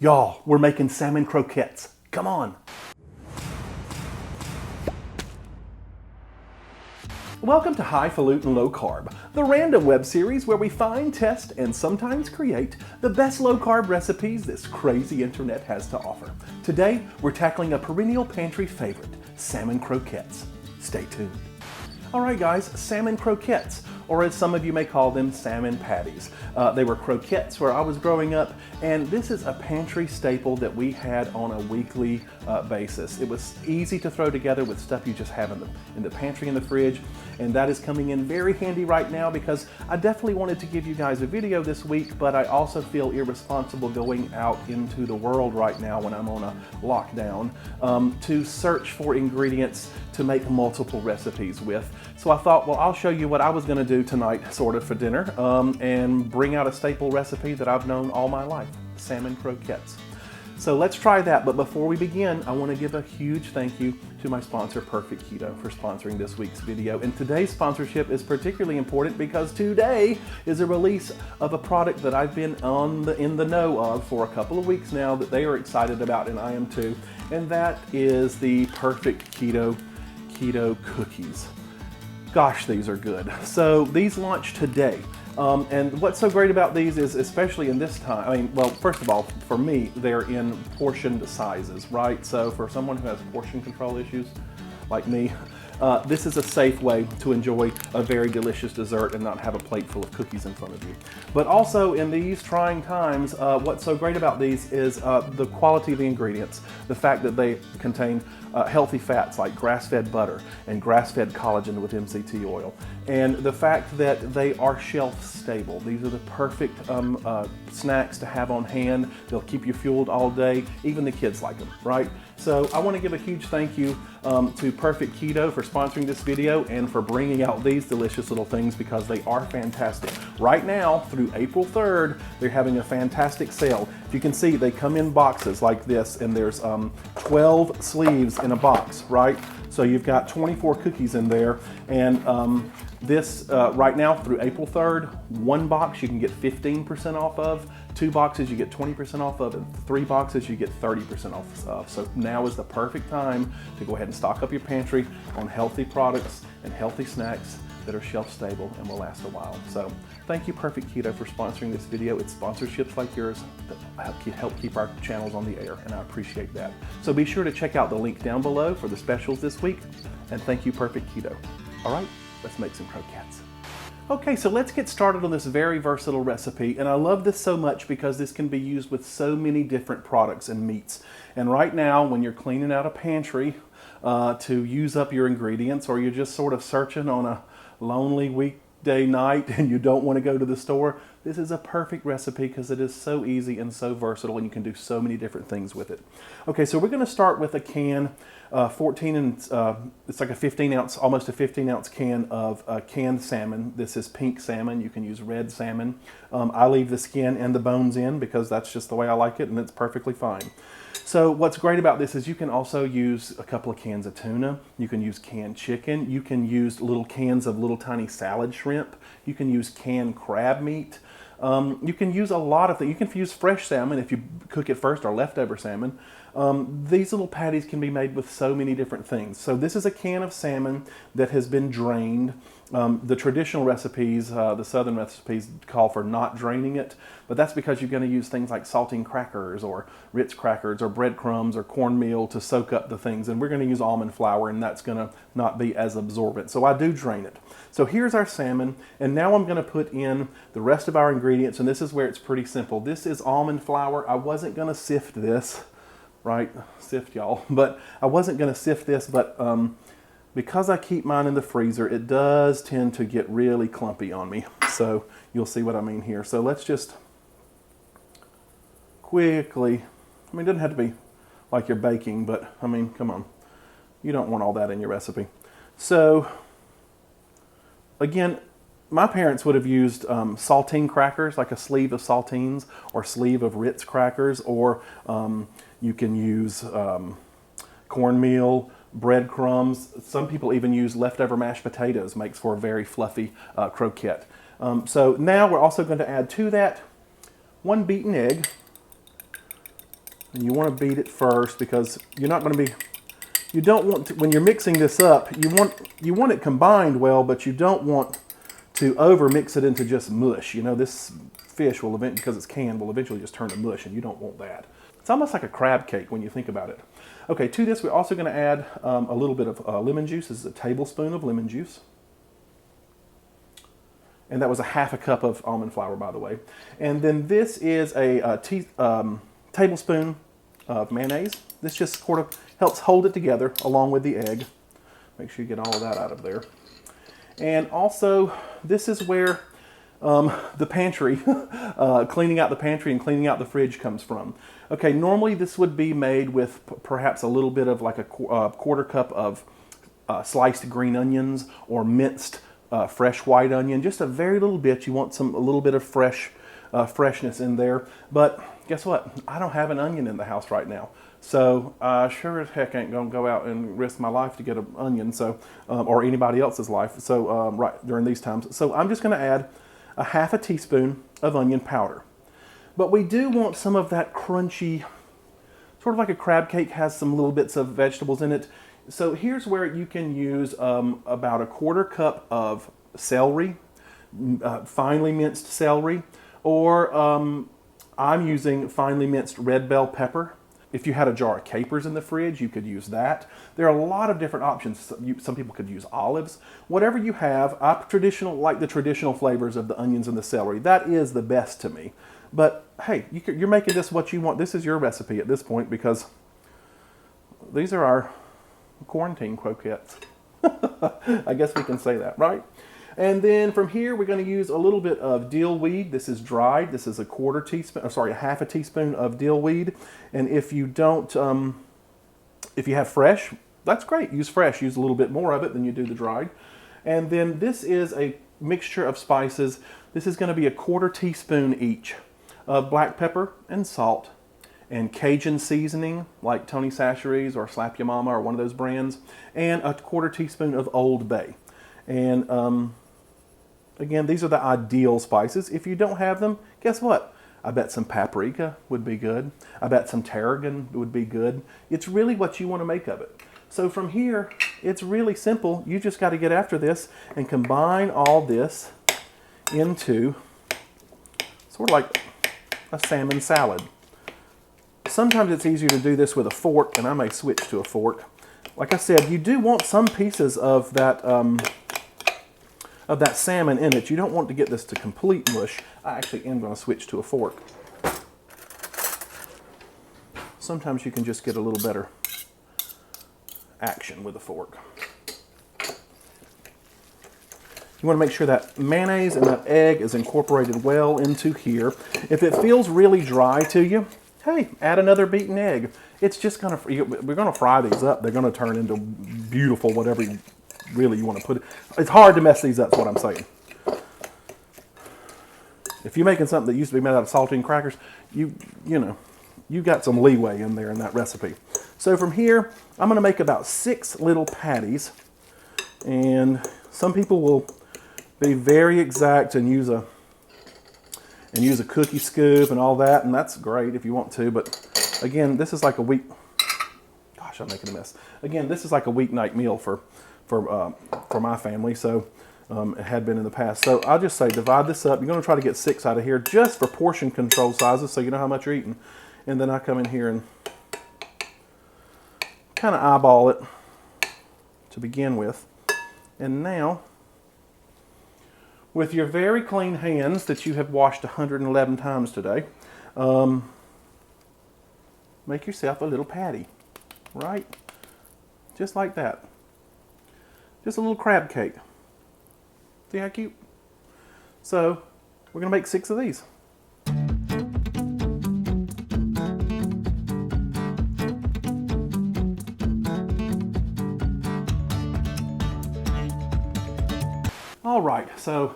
Y'all, we're making salmon croquettes. Come on. Welcome to Highfalutin Low Carb, the random web series where we find, test, and sometimes create the best low carb recipes this crazy internet has to offer. Today, we're tackling a perennial pantry favorite, salmon croquettes. Stay tuned. All right, guys, salmon croquettes, or as some of you may call them, salmon patties. They were croquettes where I was growing up, and this is a pantry staple that we had on a weekly basis. It was easy to throw together with stuff you just have in the pantry, in the fridge, and that is coming in very handy right now because I definitely wanted to give you guys a video this week, but I also feel irresponsible going out into the world right now when I'm on a lockdown to search for ingredients to make multiple recipes with. So I thought, well, I'll show you what I was going to do tonight, sort of, for dinner, and bring out a staple recipe that I've known all my life, salmon croquettes. So let's try that, but before we begin, I want to give a huge thank you to my sponsor, Perfect Keto, for sponsoring this week's video. And today's sponsorship is particularly important because today is a release of a product that I've been in the know of for a couple of weeks now that they are excited about, and I am too, and that is the Perfect Keto cookies. Gosh, these are good. So these launched today. And what's so great about these is, especially in this time, I mean, well, first of all, for me, they're in portioned sizes, right? So for someone who has portion control issues like me, this is a safe way to enjoy a very delicious dessert and not have a plate full of cookies in front of you. But also in these trying times, what's so great about these is the quality of the ingredients, the fact that they contain healthy fats like grass-fed butter and grass-fed collagen with MCT oil, and the fact that they are shelf stable. These are the perfect snacks to have on hand. They'll keep you fueled all day. Even the kids like them, right? So I want to give a huge thank you to Perfect Keto for sponsoring this video and for bringing out these delicious little things because they are fantastic. Right now, through April 3rd, they're having a fantastic sale. If you can see, they come in boxes like this, and there's 12 sleeves in a box, right? So you've got 24 cookies in there, and this right now through April 3rd, one box you can get 15% off of, 2 boxes you get 20% off of, and 3 boxes you get 30% off of. So now is the perfect time to go ahead and stock up your pantry on healthy products and healthy snacks that are shelf stable and will last a while. So thank you, Perfect Keto, for sponsoring this video. It's sponsorships like yours that help keep our channels on the air, and I appreciate that. So be sure to check out the link down below for the specials this week, and thank you, Perfect Keto. All right, let's make some croquettes. Okay, so let's get started on this very versatile recipe, and I love this so much because this can be used with so many different products and meats. And right now, when you're cleaning out a pantry to use up your ingredients, or you're just sort of searching on a lonely weekday night and you don't want to go to the store, this is a perfect recipe because it is so easy and so versatile, and you can do so many different things with it. Okay, so we're going to start with a can, 14 and it's like a 15 ounce, almost a 15 ounce can of canned salmon. This is pink salmon. You can use red salmon. I leave the skin and the bones in because that's just the way I like it, and it's perfectly fine. So what's great about this is you can also use a couple of cans of tuna. You can use canned chicken. You can use little cans of little tiny salad shrimp. You can use canned crab meat. You can use a lot of things. You can use fresh salmon if you cook it first, or leftover salmon. These little patties can be made with so many different things. So this is a can of salmon that has been drained. The traditional recipes, the southern recipes, call for not draining it, but that's because you're going to use things like saltine crackers or Ritz crackers or breadcrumbs or cornmeal to soak up the things, and we're going to use almond flour, and that's going to not be as absorbent. So I do drain it. So here's our salmon, and now I'm going to put in the rest of our ingredients, and this is where it's pretty simple. This is almond flour. I wasn't going to sift this, right? Sift, y'all. But I wasn't going to sift this, but because I keep mine in the freezer, it does tend to get really clumpy on me. So you'll see what I mean here. So let's just quickly, I mean, it doesn't have to be like you're baking, but I mean, come on. You don't want all that in your recipe. So again, my parents would have used saltine crackers, like a sleeve of saltines or sleeve of Ritz crackers, or you can use cornmeal, breadcrumbs. Some people even use leftover mashed potatoes. Makes for a very fluffy croquette. So now we're also going to add to that 1 beaten egg, And you want to beat it first because you're not going to be, you don't want to, when you're mixing this up, you want it combined well, but you don't want to over mix it into just mush. You know, this fish will eventually, because it's canned, will eventually just turn to mush, and you don't want that. It's almost like a crab cake when you think about it. Okay, to this we're also going to add a little bit of lemon juice. This is a tablespoon of lemon juice. And that was a half a cup of almond flour, by the way. And then this is a tablespoon of mayonnaise. This just sort of helps hold it together along with the egg. Make sure you get all of that out of there. And also, this is where the pantry, cleaning out the pantry and cleaning out the fridge comes from. Okay, normally this would be made with perhaps a little bit of like a quarter cup of sliced green onions or minced fresh white onion. Just a very little bit. You want a little bit of freshness in there. But guess what? I don't have an onion in the house right now. So sure as heck ain't gonna go out and risk my life to get an onion, so or anybody else's life. So right during these times, so I'm just gonna add a half a teaspoon of onion powder. But we do want some of that crunchy, sort of like a crab cake has some little bits of vegetables in it. So here's where you can use about a quarter cup of celery, finely minced celery, or I'm using finely minced red bell pepper. If you had a jar of capers in the fridge, you could use that. There are a lot of different options. Some people could use olives. Whatever you have, I like the traditional flavors of the onions and the celery. That is the best to me. But hey, you're making this what you want. This is your recipe at this point because these are our quarantine croquettes. I guess we can say that, right? And then from here, we're going to use a little bit of dill weed. This is dried. This is a half a teaspoon of dill weed. And if you don't, if you have fresh, that's great. Use fresh. Use a little bit more of it than you do the dried. And then this is a mixture of spices. This is going to be a quarter teaspoon each of black pepper and salt and Cajun seasoning like Tony Chachere's or Slap Ya Mama or one of those brands, and a quarter teaspoon of Old Bay. And again, these are the ideal spices. If you don't have them, guess what? I bet some paprika would be good. I bet some tarragon would be good. It's really what you want to make of it. So from here, it's really simple. You just got to get after this and combine all this into sort of like a salmon salad. Sometimes it's easier to do this with a fork, and I may switch to a fork. Like I said, you do want some pieces of that salmon in it. You don't want to get this to complete mush. I actually am going to switch to a fork. Sometimes you can just get a little better action with a fork. You want to make sure that mayonnaise and that egg is incorporated well into here. If it feels really dry to you, hey, add another beaten egg. It's just going to, we're going to fry these up. They're going to turn into beautiful, whatever you want to put it. It's hard to mess these up, is what I'm saying. If you're making something that used to be made out of saltine crackers, you got some leeway in there in that recipe. So from here, I'm going to make about 6 little patties. And some people will be very exact and use a cookie scoop and all that, and that's great if you want to, but again, this is like a gosh, I'm making a mess. Again, this is like a weeknight meal for my family, so it had been in the past. So I'll just say divide this up. You're going to try to get 6 out of here just for portion control sizes, so you know how much you're eating. And then I come in here and kind of eyeball it to begin with. And now, with your very clean hands that you have washed 111 times today, make yourself a little patty, right? Just like that. Just a little crab cake. See how cute? So, we're going to make 6 of these. All right, so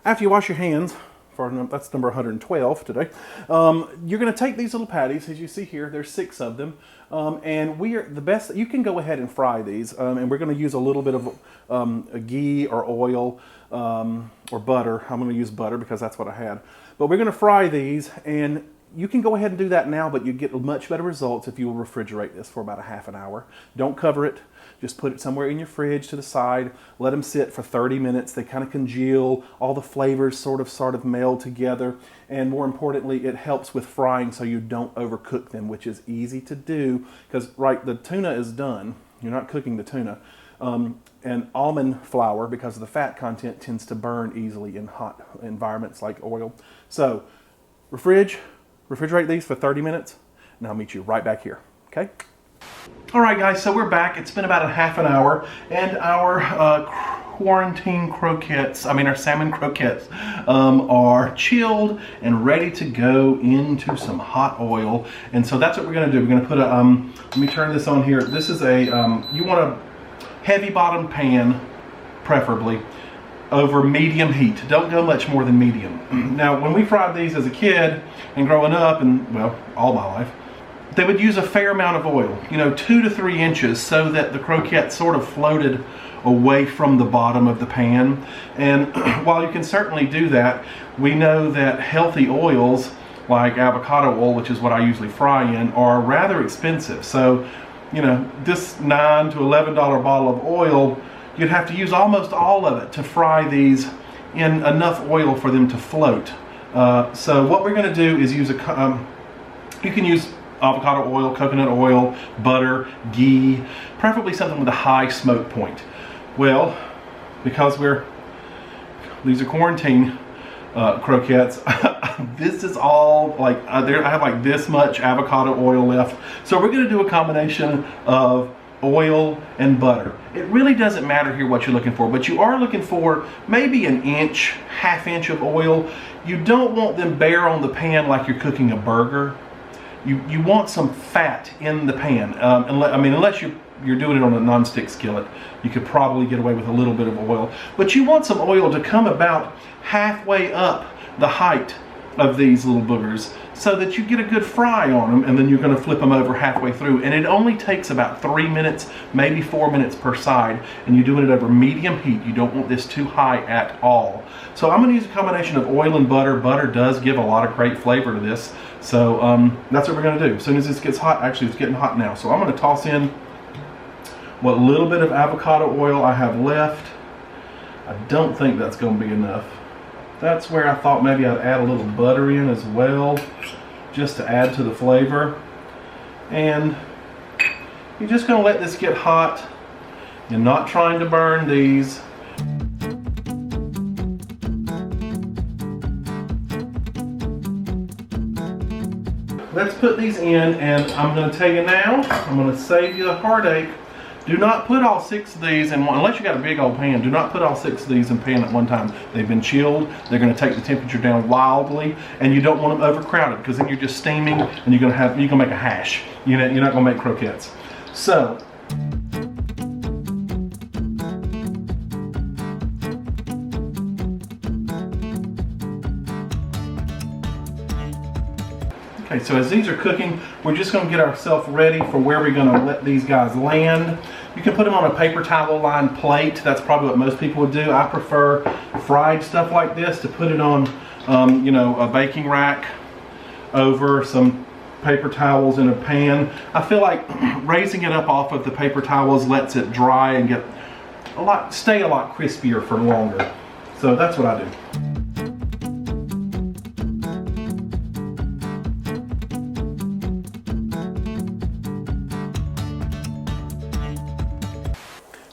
after you wash your hands, that's number 112 today, you're going to take these little patties, as you see here, there's 6 of them, and the best, you can go ahead and fry these, and we're going to use a little bit of a ghee or oil or butter. I'm going to use butter because that's what I had. But we're going to fry these, and you can go ahead and do that now, but you get much better results if you will refrigerate this for about a half an hour. Don't cover it. Just put it somewhere in your fridge to the side. Let them sit for 30 minutes. They kind of congeal. All the flavors sort of meld together. And more importantly, it helps with frying so you don't overcook them, which is easy to do because, right, the tuna is done. You're not cooking the tuna. And almond flour, because of the fat content, tends to burn easily in hot environments like oil. So refrigerate these for 30 minutes, and I'll meet you right back here, okay? All right, guys, so we're back. It's been about a half an hour, and our quarantine croquettes, our salmon croquettes, are chilled and ready to go into some hot oil. And so that's what we're gonna do. We're gonna put a, let me turn this on here. This is a, you want a heavy bottom pan, preferably, over medium heat. Don't go much more than medium. Now, when we fried these as a kid and growing up, and well, all my life, they would use a fair amount of oil, 2 to 3 inches, so that the croquette sort of floated away from the bottom of the pan. And while you can certainly do that, we know that healthy oils like avocado oil, which is what I usually fry in, are rather expensive. So, this $9 to $11 bottle of oil, you'd have to use almost all of it to fry these in enough oil for them to float. So what we're going to do is use you can use avocado oil, coconut oil, butter, ghee, preferably something with a high smoke point. Well, because these are quarantine croquettes, this is all like, I have like this much avocado oil left. So we're going to do a combination of oil and butter. It really doesn't matter here what you're looking for, but you are looking for maybe an inch, half inch of oil. You don't want them bare on the pan like you're cooking a burger. You want some fat in the pan. Unless you're doing it on a non-stick skillet, you could probably get away with a little bit of oil. But you want some oil to come about halfway up the height of these little boogers so that you get a good fry on them, and then you're going to flip them over halfway through. And it only takes about 3 minutes, maybe 4 minutes per side, and you're doing it over medium heat. You don't want this too high at all. So I'm going to use a combination of oil and butter. Butter does give a lot of great flavor to this. So that's what we're going to do. As soon as this gets hot, actually it's getting hot now. So I'm going to toss in what little bit of avocado oil I have left. I don't think that's going to be enough. That's where I thought maybe I'd add a little butter in as well, just to add to the flavor. And you're just going to let this get hot. You're not trying to burn these. Let's put these in, and I'm going to tell you now, I'm going to save you a heartache. Do not put all 6 of these in one, unless you got a big old pan. Do not put all 6 of these in pan at one time. They've been chilled. They're going to take the temperature down wildly, and you don't want them overcrowded, because then you're just steaming, and you're going to make a hash. You're not going to make croquettes. So, okay, so as these are cooking, we're just going to get ourselves ready for where we're going to let these guys land. You can put them on a paper towel lined plate. That's probably what most people would do. I prefer fried stuff like this to put it on, a baking rack over some paper towels in a pan. I feel like raising it up off of the paper towels lets it dry and stay a lot crispier for longer. So that's what I do.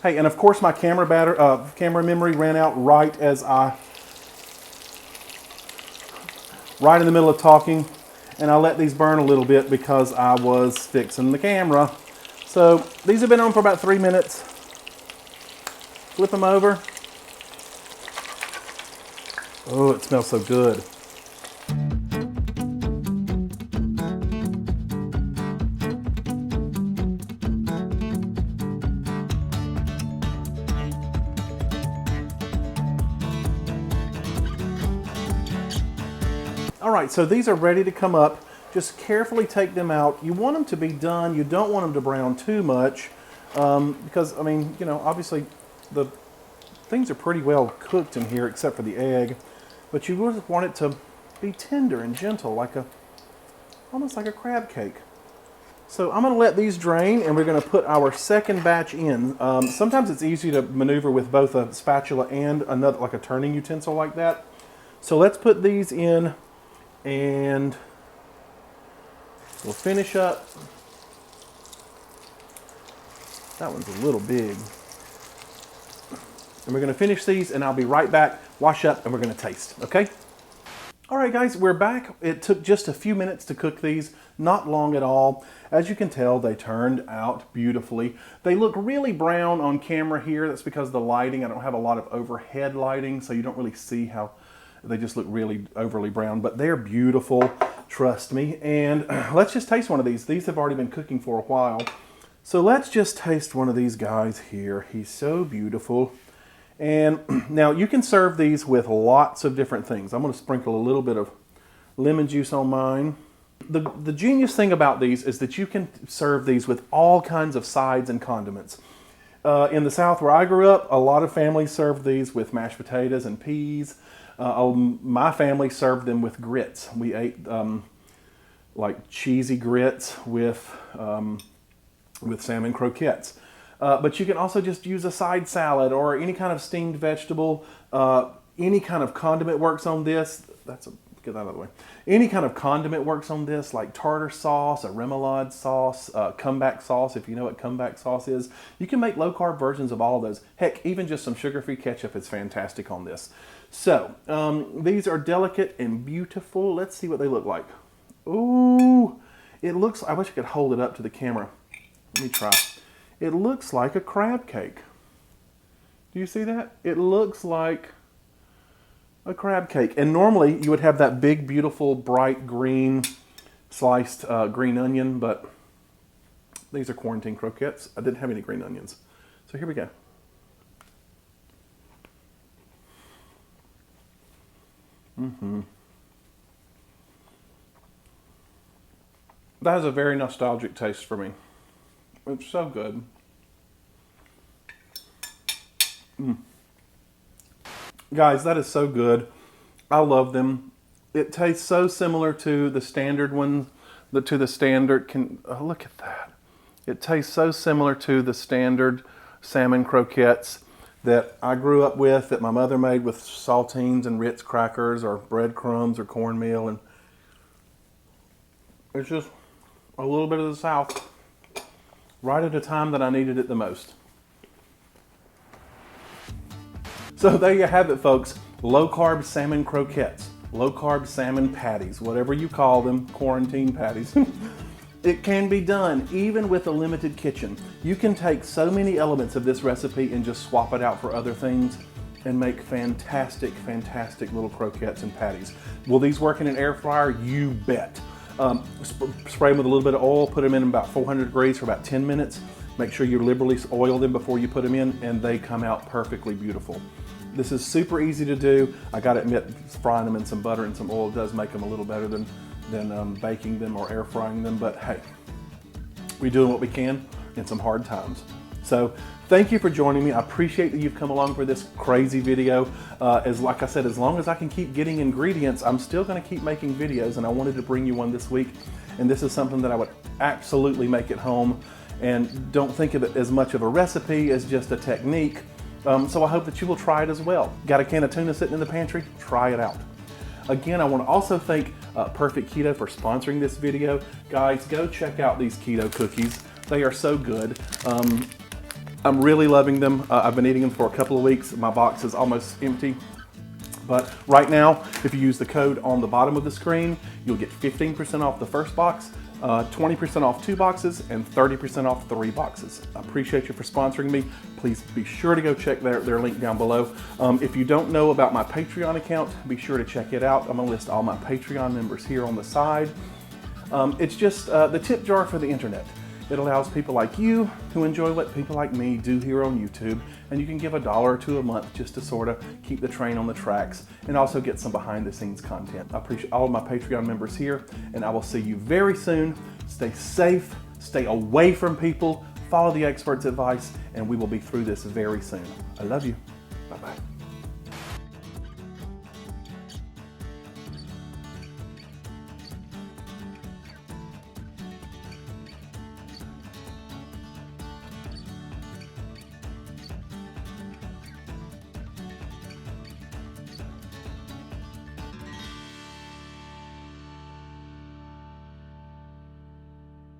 Hey, and of course my camera memory ran out right in the middle of talking, and I let these burn a little bit because I was fixing the camera. So these have been on for about 3 minutes. Flip them over. Oh, it smells so good. All right, so these are ready to come up. Just carefully take them out. You want them to be done. You don't want them to brown too much because, obviously the things are pretty well cooked in here except for the egg. But you just want it to be tender and gentle like a almost like a crab cake. So I'm gonna let these drain and we're gonna put our second batch in. Sometimes it's easy to maneuver with both a spatula and another, like a turning utensil like that. So let's put these in and we'll finish up. That one's a little big. And we're gonna finish these and I'll be right back, wash up, and we're gonna taste, okay? All right, guys, we're back. It took just a few minutes to cook these, not long at all. As you can tell, they turned out beautifully. They look really brown on camera here. That's because of the lighting. I don't have a lot of overhead lighting, so you don't really see how they just look really overly brown, but they're beautiful, trust me. And let's just taste one of these. These have already been cooking for a while. So let's just taste one of these guys here. He's so beautiful. And now you can serve these with lots of different things. I'm gonna sprinkle a little bit of lemon juice on mine. The genius thing about these is that you can serve these with all kinds of sides and condiments. In the South where I grew up, a lot of families served these with mashed potatoes and peas. My family served them with grits. We ate like cheesy grits with salmon croquettes. But you can also just use a side salad or any kind of steamed vegetable. Any kind of condiment works on this. Get that out of the way. Any kind of condiment works on this, like tartar sauce, a remoulade sauce, comeback sauce, if you know what comeback sauce is. You can make low-carb versions of all of those. Heck, even just some sugar-free ketchup is fantastic on this. So, these are delicate and beautiful. Let's see what they look like. Ooh, it looks, I wish I could hold it up to the camera. Let me try. It looks like a crab cake. Do you see that? It looks like a crab cake. And normally you would have that big, beautiful, bright green, sliced green onion, but these are quarantine croquettes. I didn't have any green onions. So here we go. That has a very nostalgic taste for me. It's so good. Guys, that is so good. I love them. It tastes so similar to the standard one, look at that. It tastes so similar to the standard salmon croquettes that I grew up with, that my mother made with saltines and Ritz crackers or breadcrumbs or cornmeal. And it's just a little bit of the South, right at a time that I needed it the most. So there you have it, folks. Low-carb salmon croquettes, low-carb salmon patties, whatever you call them, quarantine patties. It can be done even with a limited kitchen. You can take so many elements of this recipe and just swap it out for other things and make fantastic, fantastic little croquettes and patties. Will these work in an air fryer? You bet. Spray them with a little bit of oil, put them in about 400 degrees for about 10 minutes. Make sure you liberally oil them before you put them in, and they come out perfectly beautiful. This is super easy to do. I gotta admit, frying them in some butter and some oil does make them a little better than baking them or air frying them, but hey, we're doing what we can in some hard times. So thank you for joining me. I appreciate that you've come along for this crazy video. Like I said, as long as I can keep getting ingredients, I'm still gonna keep making videos, and I wanted to bring you one this week. And this is something that I would absolutely make at home, and don't think of it as much of a recipe as just a technique. So I hope that you will try it as well. Got a can of tuna sitting in the pantry? Try it out. Again, I want to also thank Perfect Keto for sponsoring this video. Guys, go check out these keto cookies. They are so good. I'm really loving them. I've been eating them for a couple of weeks. My box is almost empty. But right now, if you use the code on the bottom of the screen, you'll get 15% off the first box, 20% off 2 boxes, and 30% off 3 boxes. I appreciate you for sponsoring me. Please be sure to go check their link down below. If you don't know about my Patreon account, be sure to check it out. I'm gonna list all my Patreon members here on the side. It's just the tip jar for the internet. It allows people like you to enjoy what people like me do here on YouTube, and you can give $1 or $2 a month just to sort of keep the train on the tracks and also get some behind the scenes content. I appreciate all of my Patreon members here, and I will see you very soon. Stay safe, stay away from people, follow the experts' advice, and we will be through this very soon. I love you. Bye-bye.